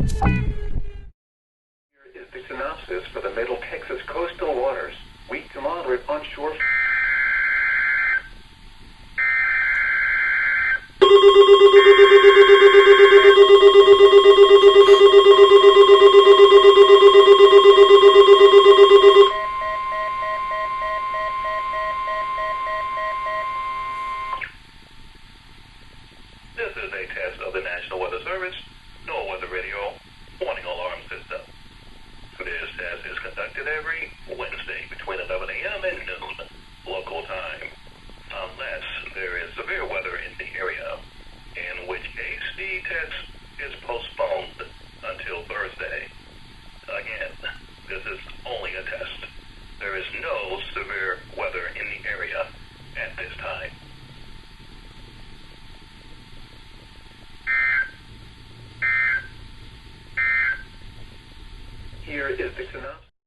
Here is the synopsis for the Middle Texas coastal waters. Weak to moderate onshore. This is a test of the National Weather Service NOAA Weather Radio warning alarm system. This test is conducted every Wednesday between 11 a.m. and noon local time, unless there is severe weather in the area, in which case the test is postponed until Thursday. Again, this is only a test. There is no severe weather in the area at this time. Here is the synopsis.